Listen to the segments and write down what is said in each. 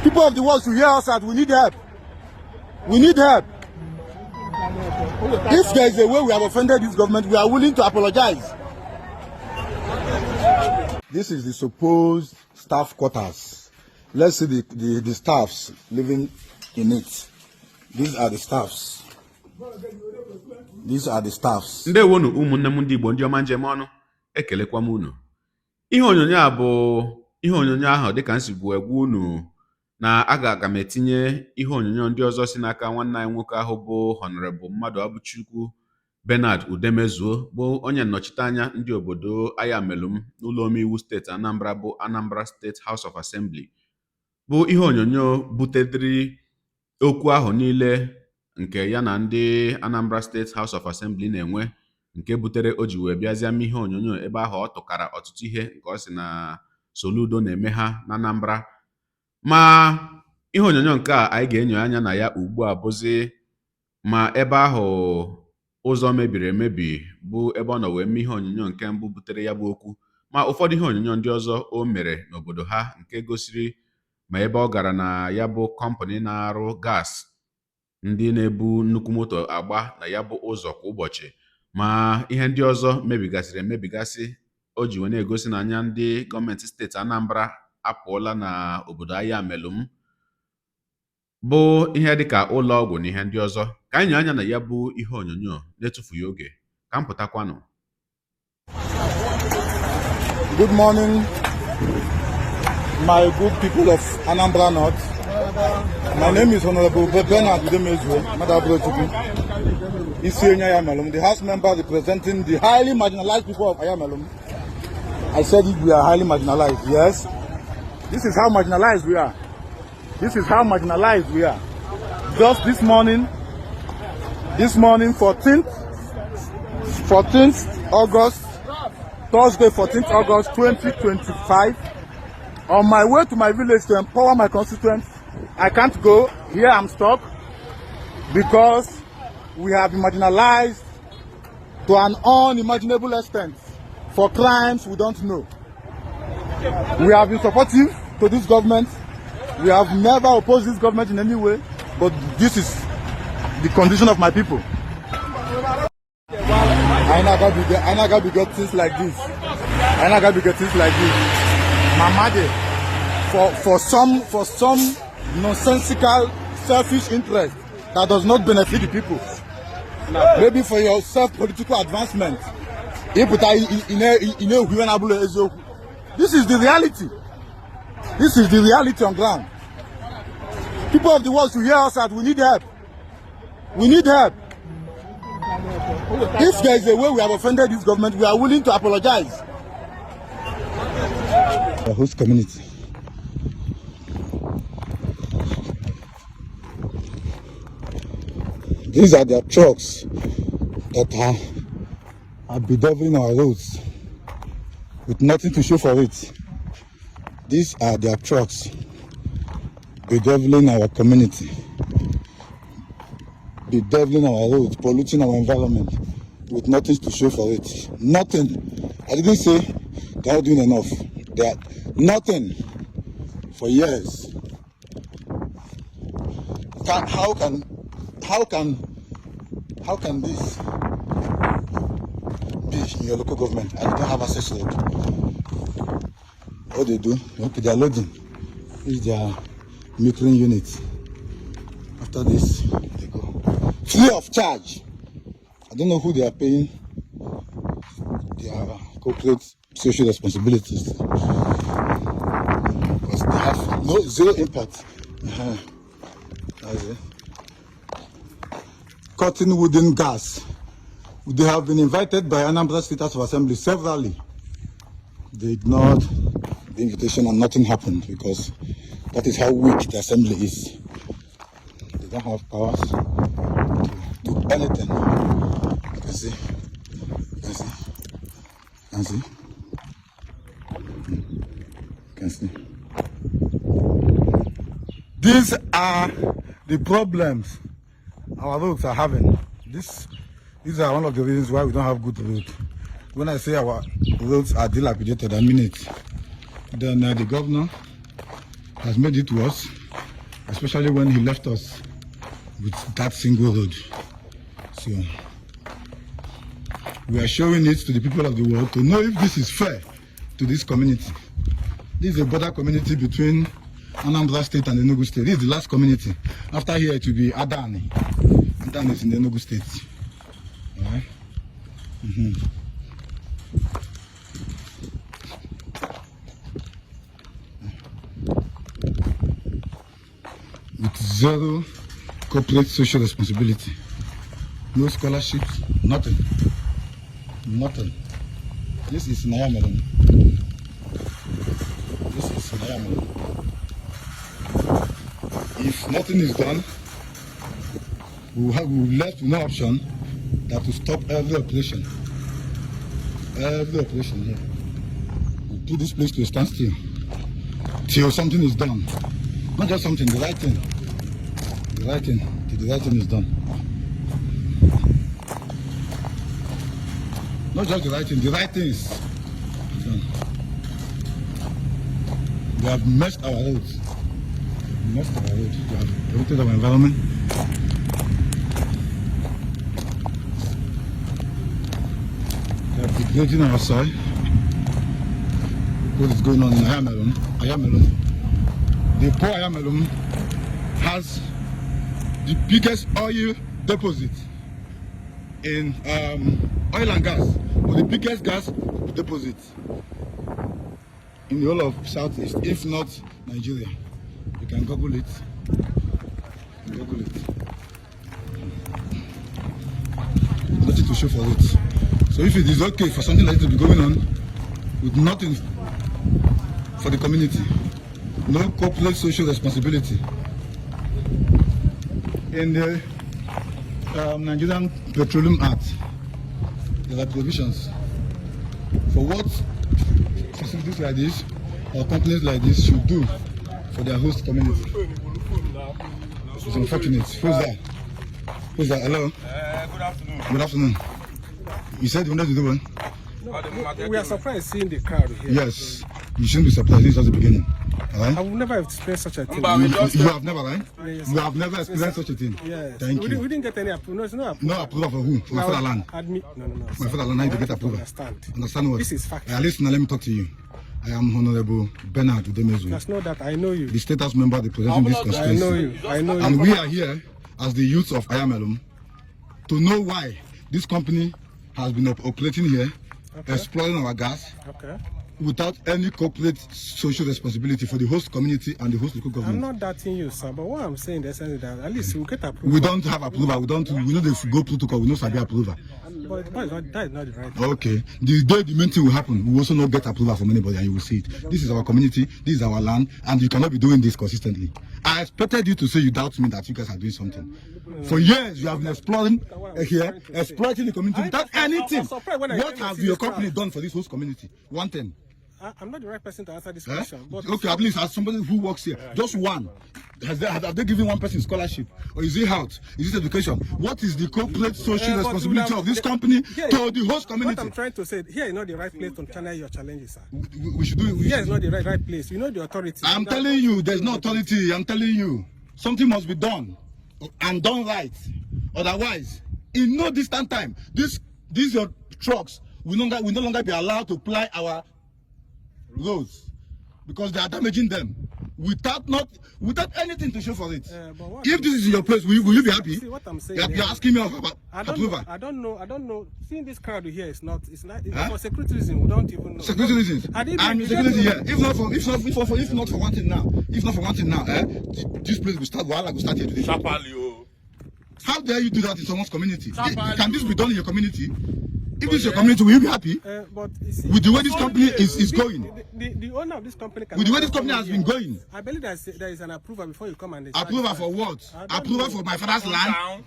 People of the world should hear us out. We need help. We need help. If there is a way we have offended this government, we are willing to apologize. This is the supposed staff quarters. Let's see the staffs living in it. These are the staffs. These are the staffs. Ndewonu ụmụnne m ndị Igbo ndị ọma njem ọnụ ekelekwa m unu. Ihe onyonyo a bụ ihe onyonyo ahụ dịka nsibu egwu unu na aga m etinye ihe onyonyo ndị ọzọ si n'aka nwanne anyị nwoke ahụ bụ Honorable Mmadụ Abuchukwu Bernard Udemezuo bụ onye nnọchiteanya ndị obodo Ayamelum n'ụlọ omeiwu steeti Anambra bụ Anambra State House of Assembly bụ ihe onyonyo butedịrị okwu ahụ niile nke ya na ndị Anambra State House of Assembly na-enwe nke butere o ji wee bịazịa m ihe onyonyo ebe ahụ ọ tụkara ọtụtụ ihe nke ọ sị na Soludo na-eme ha na Anambra. Ma ihe onyonyo nke a anyị ga-enyo anya na ya ugbu a bụzi ma ebe ahụ ụzọ mebiri emebi bụ ebe ọ nọ wee mee ihe onyonyo nke mbụ butere ya bụ okwu, ma ụfọdụ ihe onyonyo ndị ọzọ o mere n'obodo ha nke gosiri ma ebe ọ gara na ya bụ kọmpanị na-arụ gas ndị na-ebu nnukwu moto agba na ya bụ ụzọ kwa ụbọchị, ma ihe ndị ọzọ mebigasịrị emebigasị o ji wee na-egosi na anya ndị gọọmenti steeti Anambra apụọla na obodo Ayamelum bụ ihe dịka ụlọ ọgwụ na ihe ndị ọzọ. Ka anyị anya na ya bụ ihe onyonyo na-etufughị oge ka m pụtakwanụ. Good morning, my good people of Anambra North. My name is Honorable Bernard Udemezuo, Ayamelum, the House member representing the highly marginalized people of Ayamelum. I said it, we are highly marginalized, yes. This is how marginalized we are. This is how marginalized we are. Just this morning, 14th August, Thursday, 14th August 2025, on my way to my village to empower my constituents, I can't go. Here I'm stuck because we have been marginalized to an unimaginable extent for crimes we don't know. We have been supportive to this government. We have never opposed this government in any way, but this is the condition of my people. I not gonna be get things like this. Mamade, for some nonsensical, selfish interest that does not benefit the people. Maybe for your self-political advancement. This is the reality. This is the reality on ground. People of the world should hear us out. We need help. We need help. If there is a way we have offended this government, we are willing to apologize. The host community. These are their trucks that are bedeviling our roads with nothing to show for it. These are their trucks bedeviling our community, bedeviling our roads, polluting our environment with nothing to show for it. Nothing. I didn't say they are doing enough. They are nothing for years. How can this be in your local government? I don't have access to it. What they do? Okay, they are loading. This is their metering unit. After this, they go free of charge. I don't know who they are paying their corporate social responsibilities, because they have zero impact. That's it. Cutting wooden gas. They have been invited by Anambra State House of Assembly severally. They ignored the invitation and nothing happened, because that is how weak the assembly is. They don't have powers to do anything. You can see. You can see. These are the problems our roads are having. These are one of the reasons why we don't have good roads. When I say our roads are dilapidated, I mean it. Then the governor has made it worse. especially when he left us with that single road. So we are showing it to the people of the world to know if this is fair to this community. This is a border community between Anambra State and Enugu State. This is the last community. After here it will be Adani. Adani is in the Enugu State. Alright? With zero corporate social responsibility. No scholarships, nothing. Nothing. This is Nayamelon. This is Nayamelon. If nothing is done, we will left no option than to stop every operation. Every operation here. We put this place to a standstill till something is done. Not just something, the right thing. The right thing, till the right thing is done. Not just the right thing is done. They have messed our roads. They have polluted our environment. They have degraded our soil. What is going on in Ayamelon? The poor Ayamelon has the biggest oil deposit in oil and gas, or the biggest gas deposit in the whole of Southeast, if not Nigeria. You can Google it. Nothing to show for it. So if it is okay for something like this to be going on with nothing for the community, no corporate social responsibility, in the Nigerian Petroleum Act, there are provisions for what facilities like this or companies like this should do for their host community. It's unfortunate. Who's that? Hello? Good afternoon. Good afternoon. You said you wanted to do one? No, we are surprised seeing the crowd here. Yes. You shouldn't be surprised. This is just the beginning. Alright? I would never have experienced such a thing. You have never, right? Yes, you have never experienced such a thing? Yes. Thank you. We didn't get any approval. No approval. No approval for who? For my fatherland? No. My fatherland, I need to get approval. Understand what? This is fact. Listen, let me talk to you. I am Honorable Bernard Udemezu. Just know that I know you. The State House member representing this constituency. I know you. And we are here as the youths of Ayamelum to know why this company has been operating here, exploring our gas, without any corporate social responsibility for the host community and the host local government. I'm not doubting you, sir, but what I'm saying in the sense that at least we'll get approval. We don't have approval. We know the go protocol. We know Sabi approval. But that is not the right thing. Okay. The day the main thing will happen, we also not get approval from anybody, and you will see it. This is our community. This is our land, and you cannot be doing this consistently. I expected you to say you doubt me that you guys are doing something. For years, you have been exploring here, exploiting the community without anything. What have your company done for this host community? One thing. I'm not the right person to answer this question. But okay, at least as somebody who works here, just one. Have they given one person scholarship? Or is it health? Is it education? What is the corporate social responsibility of this company to the host community? What I'm trying to say, here is not the right place to channel your challenges, sir. We should do it. Here is not the right place. You know the authority. I'm telling you, there's no authority. I'm telling you. Something must be done. And done right. Otherwise, in no distant time, these your trucks will no longer be allowed to ply our roads because they are damaging them without anything to show for it. If this is in your place, will you be happy? See what I'm saying. You're asking me about approval. I don't know. Seeing this crowd here is not. It's for security reasons. We don't even know. Security reasons. I'm security here. If not for one thing now, this place will start. Will start here today. How dare you do that in someone's community? Can this be done in your community? If this is your community, will you be happy but see, with the way this company is going? The owner of this company with the way this company has been going. I believe there is an approval before you come and approval for what? Approval for my father's land.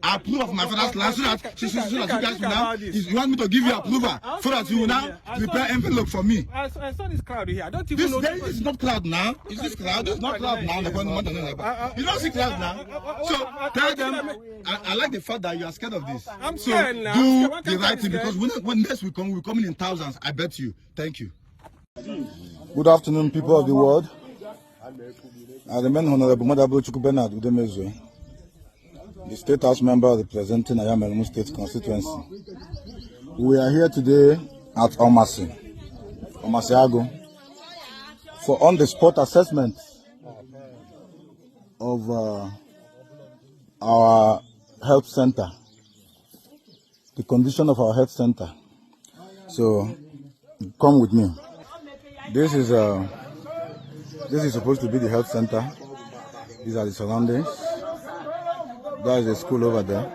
Approval of my father's land so that you guys will now. You want me to give you approval so that you will now prepare envelope for me. I saw this crowd here. I don't even know. This is not cloud now. Is this cloud? It's not cloud now. You don't see cloud now. So tell them. I like the fact that you are scared of this. I'm scared now. Do the right thing because when next we come, we're coming in thousands. I bet you. Thank you. Good afternoon, people of the world. I remain Honorable Madabo Chukwubenad Udemezwe, the State House member representing Anambra State Constituency. We are here today at Omasiago, for on-the-spot assessment of our health center, the condition of our health center. So, come with me. This is supposed to be the health center. These are the surroundings. There is a school over there.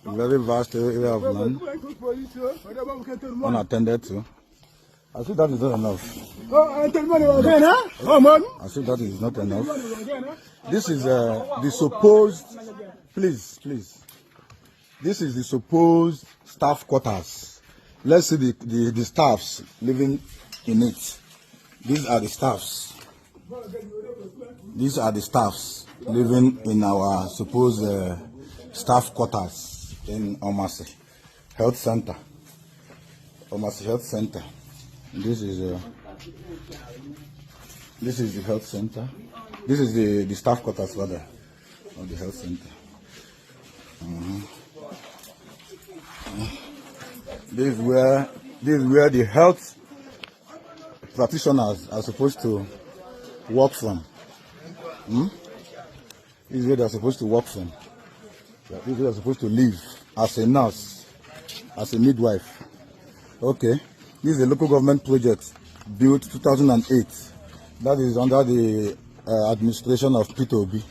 Very vast area of land, unattended to. I think that is not enough. I think that is not enough. This is the supposed, please. This is the supposed staff quarters. Let's see the staffs living in it. These are the staffs. These are the staffs living in our supposed staff quarters in Omasi Health Center. Omasi Health Center. This is the health center. This is the staff quarters rather of the health center. This is where the health practitioners are supposed to work from. This is where they are supposed to work from. This is where they are supposed to live as a nurse, as a midwife. Okay. This is a local government project built 2008. That is under the administration of Peter Obi.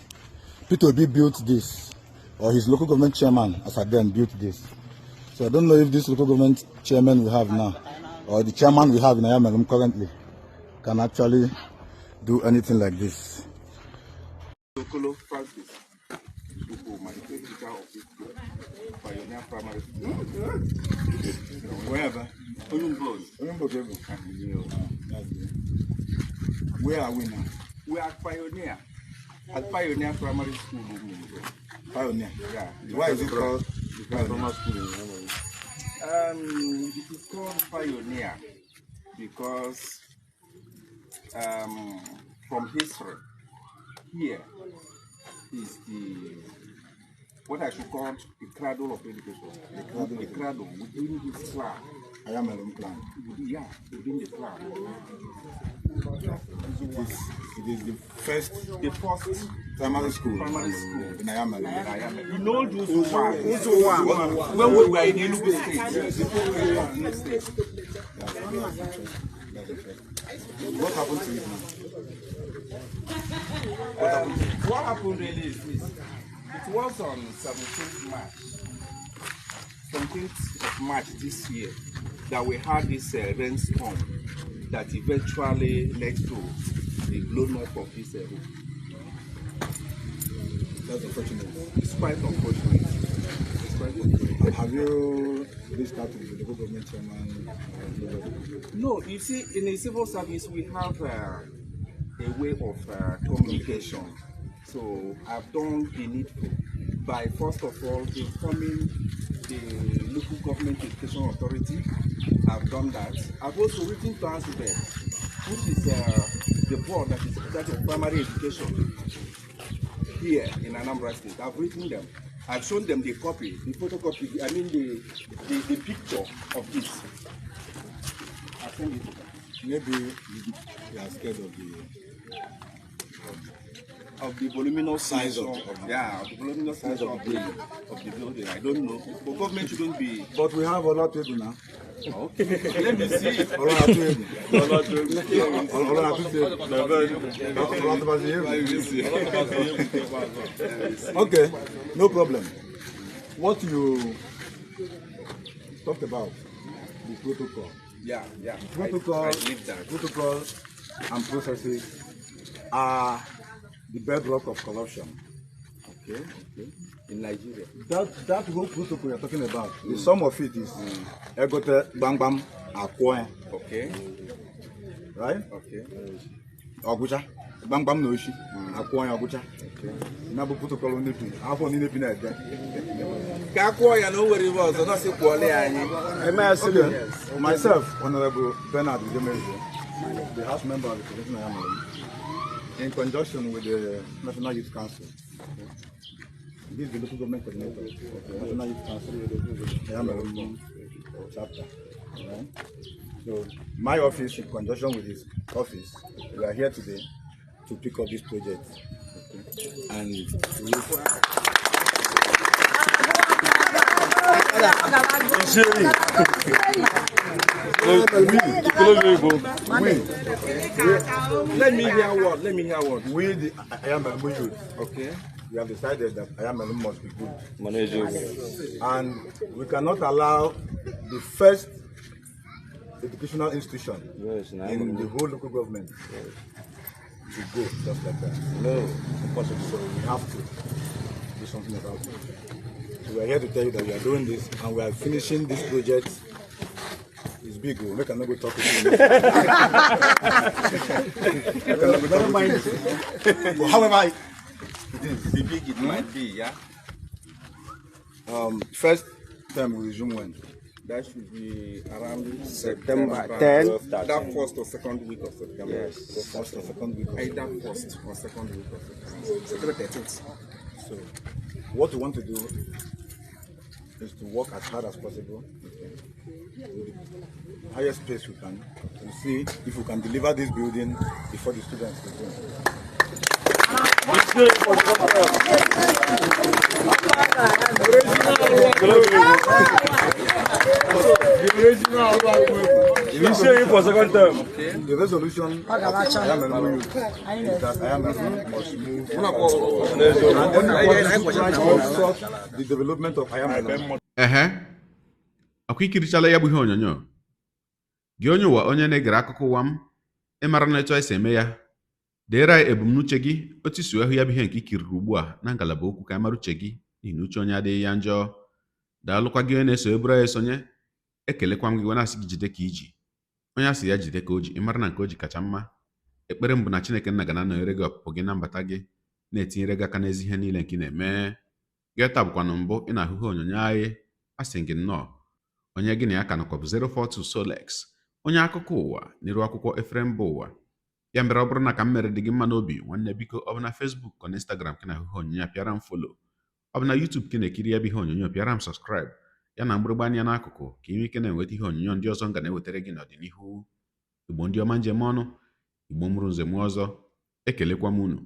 Peter Obi built this, or his local government chairman, as I then, built this. So I don't know if this local government chairman we have now, or the chairman we have in Ayamelum currently, can actually do anything like this. Wherever. Where are we now? We are Pioneer. At Pioneer Primary School. Pioneer. Yeah. Why is it called Primary School? It is called Pioneer because from history, here is what I should call the cradle of education. The cradle within this clan. I am a clan. Yeah, within the clan. It is the first primary school in Ayamel. You know those one. When we were in Enugu State. What happened to it now? What happened really is this. It was on 17th of March this year that we had this rainstorm that eventually led to the blown up of this roof. That's unfortunate. It's quite unfortunate. Have you reached out to the local government chairman? No, you see, in the civil service we have a way of communication. So I've done the needful by first of all informing the local government education authority. I've done that. I've also written to ASBED, which is the board that is in charge of primary education here in Anambra State. I've written them. I've shown them the copy, the photocopy, I mean the picture of this. I've sent it to them. Maybe you are scared of the voluminous size of the voluminous size of the building. I don't know. But government shouldn't be. But we have a lot to do now. Okay. Let me see. Okay, no problem. What you talked about, the protocol. Yeah. Protocol and processes are the bedrock of corruption. Okay. In Nigeria. That whole protocol you're talking about, the sum of it is egote bang bang akwe. Okay. Right? Okay. Ogucha. gbamgbam na oshi akwụọ ya ọgụcha na bụ protocol ndị bi afọ niile bi na-ede ka akwụọ ya na o nwere ibe ọzọ nọsị kwụọla ya anyị. Myself, Honorable Bernard Udemezu, the House member of the Constituent Assembly, in conjunction with the National Youth Council. This is the local government coordinator of the National Youth Council, Ayamelu chapter. Right? So, my office, in conjunction with his office, we are here today to pick up this project. Okay? And Let me hear what. We, the Ayamelu youth, okay, we have decided that Ayamelu must be good. And we cannot allow the first educational institution in the whole local government to go just like that. No, impossible. So we have to do something about it. So we are here to tell you that we are doing this and we are finishing this project. It's big, we can not go talk with you. Never mind. But however, it is The big it might be, yeah. first term we resume when? That should be around September 10th. That first or second week of September. Yes. The first or second week of Either first or second week of September. September 13th. So, what we want to do is to work as hard as possible, okay, with the highest pace we can, to see if we can deliver this building before the students resume. For second term. The resolution of Ayamelu Youth is that Ayamelu must move and the development of Ayamelu. Akwa ikirichala ya bụ ihe onyonyo gị onye ụwa onye na-egere akụkọ ụwa m ịmara na etu anyị si eme ya deere anyị ebumnuche gị otu isi ahụ ya bụ ihe nke ikiriri ugbu a na ngalaba okwu ka anyị mara uche gị n'ihi na uche onye adịghị ya njọ. Daalụkwa gị onye na-eso eburu anyị esonye, ekelekwa m gị wee na-asị gị jide ka iji onye asị ya jide ka o ji ịmara na nke o ji kacha mma. Ekpere m bụ na Chineke nna ga na-anọnyere gị ọpụpụ gị na mbata gị na-etinyere gị aka n'ezi ihe niile nke ị na-eme. Gị taa bụkwa na mbụ ị na-ahụ ihe onyonyo anyị asị gị nnọọ onye gị na ya ka nọkwa bụ 042 Solex, onye akụkọ ụwa n'iru akwụkwọ efere mba ụwa. Ya mere ọ bụrụ na ka m mere dị gị mma n'obi nwanne, biko ọ bụ na Facebook ọ na Instagram ka na-ahụ ihe onyonyo a pịara m follow, ọ bụ na YouTube ka na-ekiri ya bụ ihe onyonyo pịara m subscribe ya na mgbịrịgba anya n'akụkụ ka ị nwee ike na-enweta ihe onyonyo ndị ọzọ m ga na-ewetara gị n'ọdịnihu. Igbo ndị ọma njem ọnụ, Igbo mụrụ nze m ọzọ, ekelekwa m unu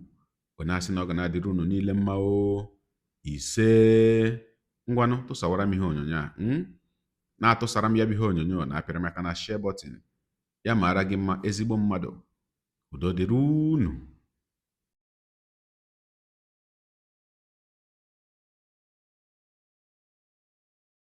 onye asị na ọ ga na-adịrị unu niile mma o. Ise ngwanụ tụsawara m ihe onyonyo a na-atụsara m ya bụ ihe onyonyo na-apịara m aka na share button ya mara gị mma ezigbo mmadụ. Udo dịrị unu.